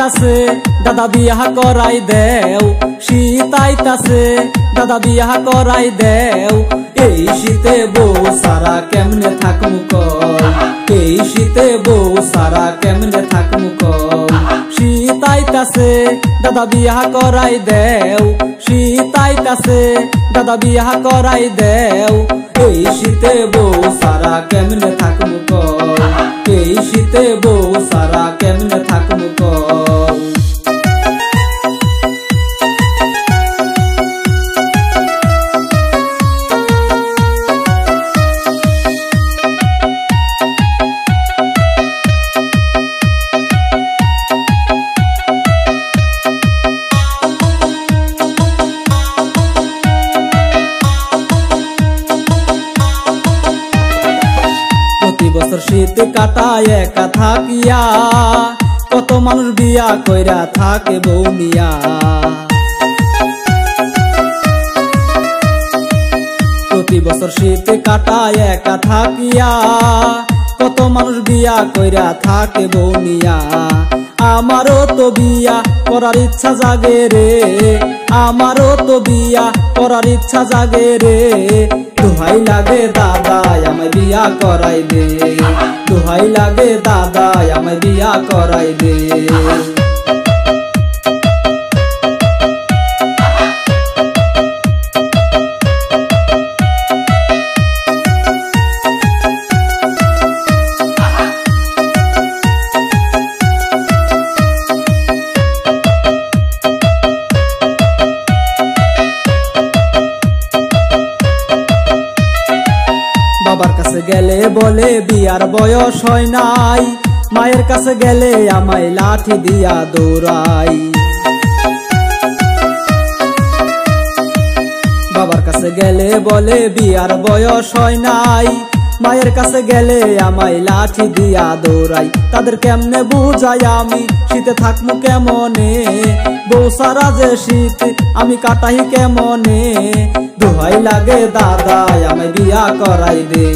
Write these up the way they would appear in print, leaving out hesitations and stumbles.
আইতাছে দাদা বিয়াহ করাই দেও, শীত আইতাছে দাদা বিয়াহ করাই দেও। এই শীতে বউ সারা কেমনে থাকমু কও, এই শীতে বউ সারা কেমনে থাকমু কও। শীত আইতাছে দাদা বিয়াহ করাই দেও, শীত আইতাছে দাদা বিয়াহ করাই দেও। এই শীতে বউ সারা কেমনে থাকমু কও, এই শীতে বউ সারা কেমনে থাকমু কও। প্রতি বছর শীত কাটায় একা থাকিয়া, কত মানুষ বিয়া কইরা থাকে বউ নিয়া। প্রতি বছর শীত কাটায় একা থাকিয়া, কত মানুষ বিয়া কইরা থাকে বউ নিয়া। আমারও তো বিয়া করার ইচ্ছা জাগে রে, আমারও তো বিয়া করার ইচ্ছা জাগে রে। দোহাই লাগে দাদা আমায় বিয়া করাই দে, দোহাই লাগে দাদা আমায় বিয়া করাই দে। বাবার কাছে গেলে বলে বিয়ার বয়স হয় নাই, মায়ের কাছে গেলে আমায় লাঠি দিয়া দৌড়াই। বাবার কাছে গেলে বলে বিয়ার বয়স হয় নাই, মায়ের কাছে গেলে আমায় লাঠি দিয়া দৌড়াই। তাদের কেমনে বুঝাই আমি শীতে থাকমু কেমনে, বউ সারা যে শীত আমি কাটাই কেমনে। দোহাই লাগে দাদা আমায় বিয়া করাই দে,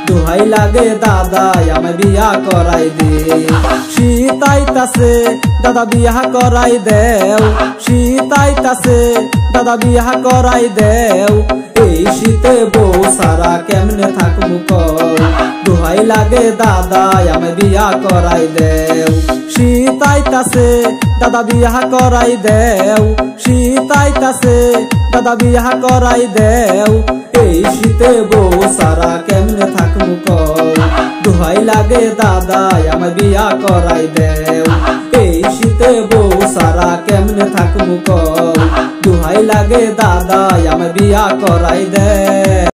দোহাই লাগে দাদা আমায় বিয়া করাই দে। শীত আইতাছে দাদা বিয়া করাই দেও, শীত আইতাছে দাদা বিয়া করাই দেও। এই শীতে বউ সারা কেমনে থাকমু কও, দোহাই লাগে দাদা আমায় বিয়া করাই দেও। শীত আইতাছে দাদা বিয়া করাই দেও, শীত আইতাছে দাদা বিয়া করাই দেও। এই শীতে বউ সারা কেমনে থাকমু কও, দোহাই লাগে দাদা আমায় বিয়া করাই দেও। এই শীতে বউ সারা কেমনে থাকমু কও, দোহাই লাগে দাদা আমায় বিয়া করাই দেও।